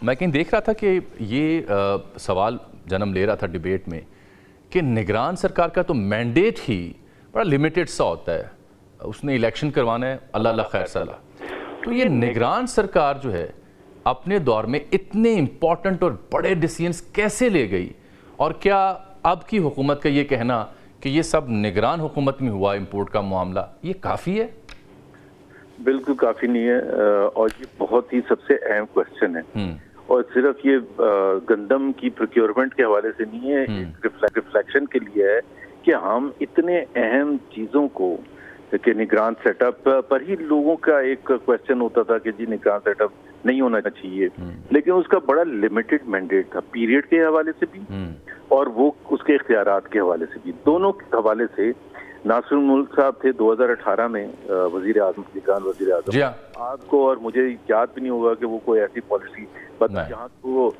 میں کہیں دیکھ رہا تھا کہ یہ سوال جنم لے رہا تھا ڈیبیٹ میں کہ نگران سرکار کا تو مینڈیٹ ہی بڑا لیمیٹڈ سا ہوتا ہے، اس نے الیکشن کروانا ہے، اللہ اللہ خیر صلاح. تو یہ نگران سرکار جو ہے اپنے دور میں اتنے امپورٹنٹ اور بڑے ڈیسیژنز کیسے لے گئی، اور کیا اب کی حکومت کا یہ کہنا کہ یہ سب نگران حکومت میں ہوا امپورٹ کا معاملہ یہ کافی ہے؟ بالکل کافی نہیں ہے، اور یہ بہت ہی سب سے اہم کوشچن ہے، اور صرف یہ گندم کی پروکیورمنٹ کے حوالے سے نہیں ہے، ریفلیکشن کے لیے ہے کہ ہم اتنے اہم چیزوں کو کہ نگران سیٹ اپ پر ہی لوگوں کا ایک کوشچن ہوتا تھا کہ جی نگران سیٹ اپ نہیں ہونا چاہیے، لیکن اس کا بڑا لمیٹڈ مینڈیٹ تھا پیریڈ کے حوالے سے بھی اور وہ اس کے اختیارات کے حوالے سے بھی. دونوں کے حوالے سے ناصر الملک صاحب تھے 2018 میں وزیر اعظم، نگران وزیر اعظم. آپ کو اور مجھے یاد بھی نہیں ہوگا کہ وہ کوئی ایسی پالیسی جہاں کو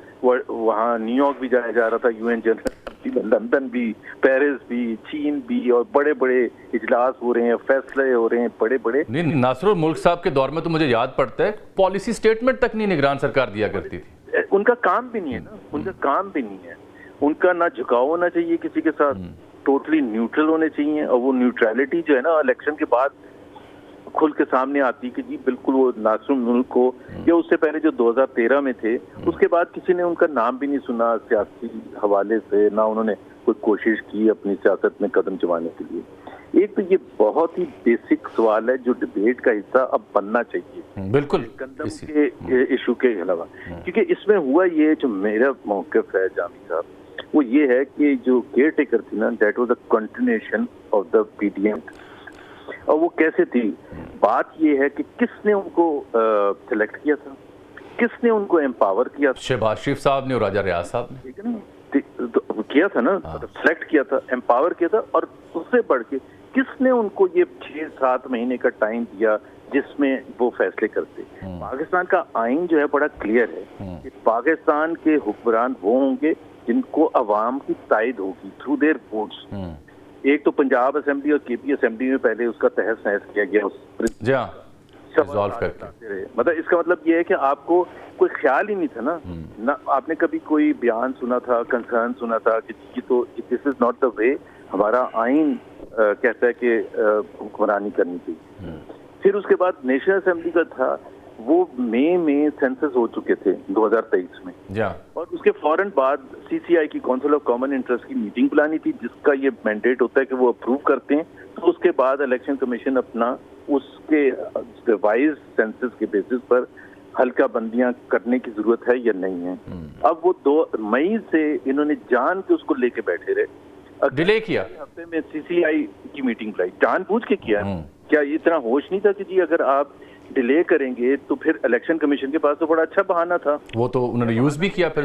وہاں نیو یارک بھی جایا جا رہا تھا، UN جنرل، لندن بھی، پیرس بھی، چین بھی، اور بڑے بڑے اجلاس ہو رہے ہیں، فیصلے ہو رہے ہیں بڑے بڑے. نہیں، ناصر الملک صاحب کے دور میں تو مجھے یاد پڑتا ہے پالیسی سٹیٹمنٹ تک نہیں نگران سرکار دیا کرتی تھی. ان کا کام بھی نہیں ہے نا، ان کا کام بھی نہیں ہے، ان کا نہ جھکاؤ ہونا چاہیے کسی کے ساتھ، ٹوٹلی نیوٹرل ہونے چاہیے. اور وہ نیوٹرلٹی جو ہے نا الیکشن کے بعد کھل کے سامنے آتی کہ جی بالکل وہ ناصر الملک کو، یا اس سے پہلے جو 2013 میں تھے اس کے بعد کسی نے ان کا نام بھی نہیں سنا سیاسی حوالے سے، نہ انہوں نے کوئی کوشش کی اپنی سیاست میں قدم جمانے کے لیے. ایک تو یہ بہت ہی بیسک سوال ہے جو ڈبیٹ کا حصہ اب بننا چاہیے بالکل گندم کے ایشو کے علاوہ، کیونکہ اس میں ہوا یہ جو میرا موقف ہے جامی صاحب وہ یہ ہے کہ جو کیئر ٹیکر تھی نا، that was a continuation of the PDM. اور وہ کیسے تھی؟ بات یہ ہے کہ کس نے ان کو سلیکٹ کیا تھا، کس نے ان کو امپاور کیا تھا؟ شہباز شریف صاحب نے اور راجہ ریاض صاحب نے کیا تھا نا، سلیکٹ کیا تھا، امپاور کیا تھا. اور اس سے بڑھ کے کس نے ان کو یہ 6-7 مہینے کا ٹائم دیا جس میں وہ فیصلے کرتے؟ پاکستان کا آئین جو ہے بڑا کلیئر ہے کہ پاکستان کے حکمران وہ ہوں گے جن کو عوام کی تائید ہوگی تھرو دیئر ووٹس. ایک تو پنجاب اسمبلی اور KP اسمبلی میں پہلے اس کا تحس نحس کیا گیا، مطلب اس کا مطلب یہ ہے کہ آپ کو کوئی خیال ہی نہیں تھا نا، نہ آپ نے کبھی کوئی بیان سنا تھا، کنسرن سنا تھا کہ جی تو دس از ناٹ دا وے ہمارا آئین کہتا ہے کہ حکمرانی کرنی چاہیے. پھر اس کے بعد نیشنل اسمبلی کا تھا، وہ مئی میں سینسس ہو چکے تھے 2023 میں، اور اس کے فوراً بعد CCI کی کونسل آف کامن انٹرسٹ کی میٹنگ بلانی تھی جس کا یہ مینڈیٹ ہوتا ہے کہ وہ اپروو کرتے ہیں. تو اس کے بعد الیکشن کمیشن اپنا اس کے ریوائز سینسس کے بیسس پر ہلکا بندیاں کرنے کی ضرورت ہے یا نہیں ہے. اب وہ 2 مئی سے انہوں نے جان کے اس کو لے کے بیٹھے رہے، ڈیلے کیا ہفتے میں CCI کی میٹنگ بلائی، جان بوجھ کے کیا. کیا اتنا ہوش نہیں تھا کہ جی اگر آپ ڈیلے کریں گے تو پھر الیکشن کمیشن کے پاس تو بڑا اچھا بہانہ تھا، وہ تو انہوں نے یوز بھی کیا. پھر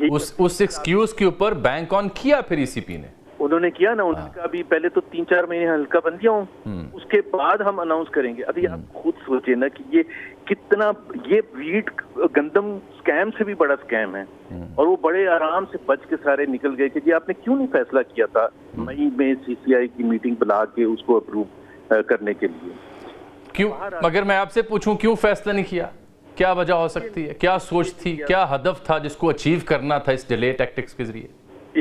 اس ایکسکیوز کے اوپر بینک آن کیا پھر ECP نے، انہوں نے کیا نا. انہوں نے کہا ابھی پہلے تو 3-4 مہینے ہلکا بندیاں ہوں، اس کے بعد ہم اناؤنس کریں گے. ابھی آپ خود سوچیں نا کہ یہ کتنا، یہ ویٹ گندم سکیم سے بھی بڑا سکیم ہے، اور وہ بڑے آرام سے بچ کے سارے نکل گئے کہ جی آپ نے کیوں نہیں فیصلہ کیا تھا مئی میں CCI کی میٹنگ بلا کے اس کو اپروو کرنے کے لیے. کیوں؟ مگر میں آپ سے پوچھوں کیوں فیصلہ نہیں کیا؟ کیا وجہ ہو سکتی ہے؟ کیا سوچ تھی؟ کیا ہدف تھا جس کو اچیو کرنا تھا اس ڈیلے ٹیکٹکس کے ذریعے؟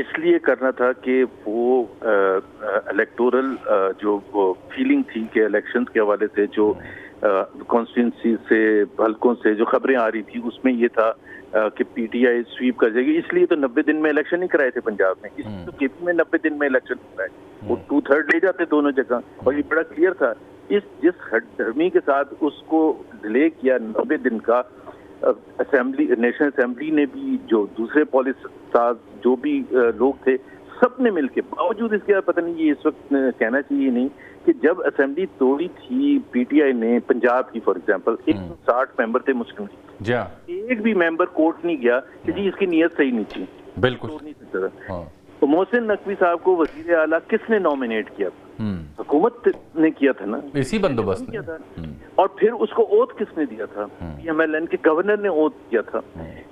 اس لیے کرنا تھا کہ وہ الیکٹورل جو فیلنگ تھی کہ الیکشنز کے حوالے سے جو کانسٹیٹوئنسی سے حلقوں سے جو خبریں آ رہی تھی اس میں یہ تھا کہ PTI سویپ کر جائے گی. اس لیے تو 90 دن میں الیکشن نہیں کرائے تھے پنجاب میں، اس لیے تو KP میں 90 دن میں الیکشن کرائے، وہ 2/3 لے جاتے دونوں جگہ. اور یہ بڑا کلیئر تھا. جس ہٹ دھرمی کے ساتھ اس کو ڈیلے کیا 90 دن کا، اسمبلی، نیشنل اسمبلی نے بھی، جو دوسرے پالیسی ساز جو بھی لوگ تھے، سب نے مل کے، باوجود اس کے پتہ نہیں یہ اس وقت کہنا چاہیے نہیں کہ جب اسمبلی توڑی تھی PTI نے پنجاب کی فار ایگزامپل 160 ممبر تھے مسلم لیگ، ایک بھی ممبر کورٹ نہیں گیا کہ جی اس کی نیت صحیح نہیں تھی، بالکل. تو محسن نقوی صاحب کو وزیر اعلیٰ کس نے نامینیٹ کیا تھا؟ حکومت نے کیا تھا نا، اسی بندوبست نے. اور پھر اس کو اوتھ کس نے دیا تھا؟ PMLN کے گورنر نے اوتھ دیا تھا.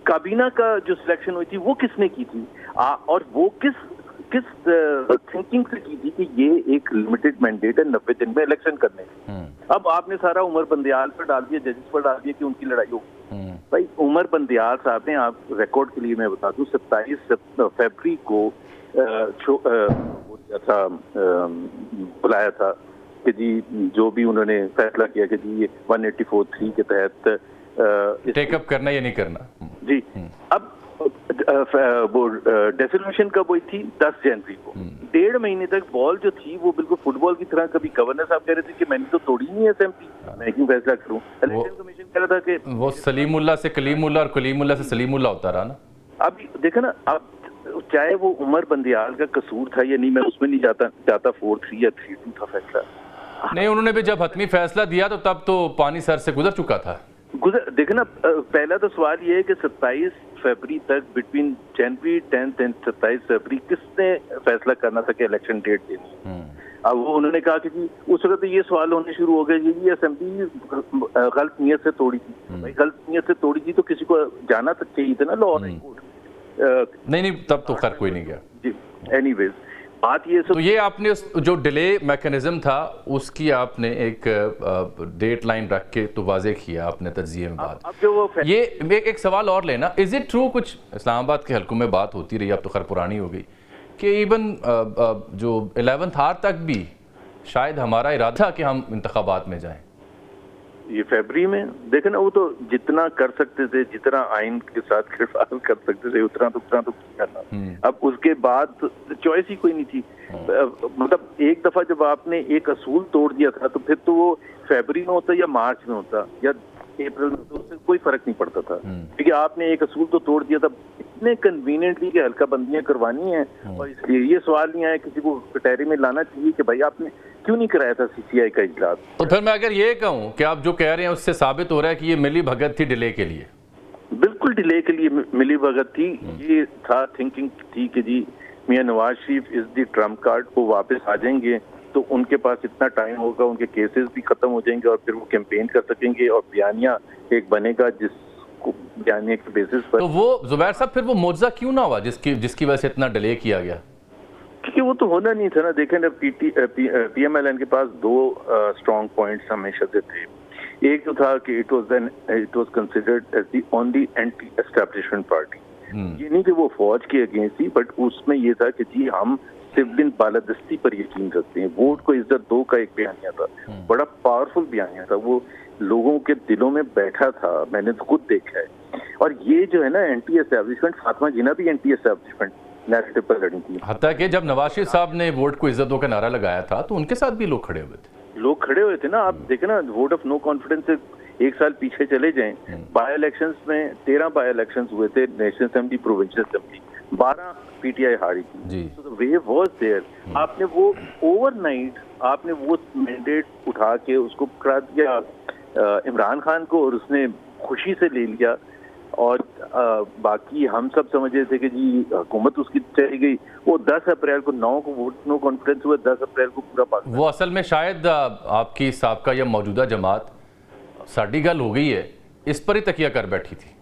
کابینہ کا جو سلیکشن ہوئی تھی وہ کس نے کی تھی؟ اور وہ کس تھنکنگ سے کی تھی کہ یہ ایک لمیٹڈ مینڈیٹ ہے 90 دن میں الیکشن کرنے کی. اب آپ نے سارا عمر بندیال پر ڈال دیا، ججز پر ڈال دیا کہ ان کی لڑائی ہو. بھائی عمر بندیال صاحب نے, آپ ریکارڈ کے لیے میں بتا دوں, 27 فیبری کو بلایا تھا کہ جی جو بھی انہوں نے فیصلہ کیا کہ جی یہ 184(3) کے تحت ٹیک اپ کرنا یا نہیں کرنا. جی اب وہ ڈیسولوشن کب ہوئی تھی؟ 10 جنوری کو. 1.5 مہینے تک بال جو تھی وہ بالکل فٹ بال کی طرح, کبھی گورنر صاحب کہہ رہے تھے کہ میں نے تو توڑی نہیں ہے اسمبلی, میں کیوں فیصلہ کروں. الیکشن کمیشن کہہ رہا تھا کہ وہ سلیم اللہ سے کلیم اللہ اور کلیم اللہ سے سلیم اللہ ہوتا رہا نا. اب دیکھیں نا, اب چاہے وہ عمر بندیال کا قصور تھا یا نہیں, میں اس میں نہیں جاتا 4-3 یا 3-2 تھا فیصلہ. نہیں, انہوں نے بھی جب حتمی فیصلہ دیا تو تب تو پانی سر سے گزر چکا تھا. دیکھیں نا, پہلا تو سوال یہ ہے کہ 27 فیبری تک, بٹوین جنوری 10 اینڈ 27 فیبری کس نے فیصلہ کرنا تھا کہ الیکشن ڈیٹ دینی ہے. اب وہ انہوں نے کہا کہ جی اس وقت یہ سوال ہونے شروع ہو گئے, یہ اسمبلی غلط نیت سے توڑی تھی. بھائی غلط نیت سے توڑی تھی تو کسی کو جانا تک چاہیے تھا نا لا اور کورٹ. نہیں تب تو خیر کوئی نہیں گیا. جی اینی ویز بات یہ تو یہ آپ نے جو ڈیلے میکنزم تھا اس کی آپ نے ایک ڈیٹ لائن رکھ کے تو واضح کیا اپنے تجزیے میں بات. یہ ایک سوال اور لینا, از اٹ ٹرو, کچھ اسلام آباد کے حلقوں میں بات ہوتی رہی, اب تو خیر پرانی ہو گئی, کہ ایون جو 11th آور تک بھی شاید ہمارا ارادہ تھا کہ ہم انتخابات میں جائیں. یہ فیبری میں دیکھیں نا, وہ تو جتنا کر سکتے تھے, جتنا آئین کے ساتھ کردار کر سکتے تھے اتنا تو کرنا. اب اس کے بعد چوائس ہی کوئی نہیں تھی. مطلب ایک دفعہ جب آپ نے ایک اصول توڑ دیا تھا تو پھر تو وہ فیبری میں ہوتا یا مارچ میں ہوتا یا اپریل میں, تو اس سے کوئی فرق نہیں پڑتا تھا, کیونکہ آپ نے ایک اصول تو توڑ دیا تھا اتنے کنوینئنٹلی کہ حلقہ بندیاں کروانی ہیں. اور اس لیے یہ سوال نہیں آیا کسی کو کٹہرے میں لانا چاہیے کہ بھائی آپ نے کیوں نہیں کرایا تھا CCI کا اجلاس. تو پھر میں اگر یہ کہوں کہ آپ جو کہہ رہے ہیں اس سے ثابت ہو رہا ہے کہ یہ ملی بھگت تھی ڈیلے کے لیے. بالکل ڈیلے کے لیے ملی بھگت تھی. یہ تھا تھنکنگ تھی کہ جی میاں نواز شریف از دی ٹرمپ کارڈ, وہ واپس آ جائیں گے تو ان کے پاس اتنا ٹائم ہوگا, ان کے کیسز بھی ختم ہو جائیں گے اور پھر وہ کیمپین کر سکیں گے اور بیانیہ ایک بنے گا جس کو بیانیہ کے بیسس پر. تو وہ زبیر صاحب پھر وہ معجزہ کیوں نہ ہوا جس کی وجہ سے اتنا ڈیلے کیا گیا؟ کیونکہ وہ تو ہونا نہیں تھا نا. دیکھیں نا, PMLN کے پاس 2 اسٹرانگ پوائنٹس ہمیشہ سے تھے. ایک تو تھا کہ it was considered as the only anti establishment party. یہ نہیں کہ وہ فوج کے اگینسٹ تھی, بٹ اس میں یہ تھا کہ جی ہم سولین بالادستی پر یقین رکھتے ہیں. ووٹ کو عزت دو کا ایک بیانیہ تھا, بڑا پاورفل بیانیہ تھا, وہ لوگوں کے دلوں میں بیٹھا تھا, میں نے خود دیکھا ہے. اور یہ جو ہے نا اینٹی اسٹیبلشمنٹ, فاطمہ جناح بھی اینٹی اسٹیبلشمنٹ نیریٹو پر لڑی تھی. حتیٰ کہ جب نواز شریف صاحب نے ووٹ کو عزت دو کا نعرہ لگایا تھا تو ان کے ساتھ بھی لوگ کھڑے ہوئے تھے. نا آپ دیکھیں نا, ووٹ آف نو کانفیڈنس سے 1 سال پیچھے چلے جائیں, بائی الیکشنز میں 13 بائی الیکشنز ہوئے تھے, national assembly, provincial assembly, 12 PTI ہاری تھی. تو ویو واز دیئر. آپ نے وہ اوور نائٹ آپ نے وہ مینڈیٹ اٹھا کے اس کو کرا دیا عمران خان کو, اور اس نے خوشی سے لے لیا. اور باقی ہم سب سمجھ رہے تھے کہ جی حکومت اس کی چلی گئی. وہ 10 اپریل کو 9 کو ووٹ نو کانفیڈنس ہوئے, 10 اپریل کو پورا پاکستان. وہ اصل میں شاید آپ کی سابقہ یا موجودہ جماعت ساڈی گل ہو گئی ہے اس پر ہی تکیہ کر بیٹھی تھی.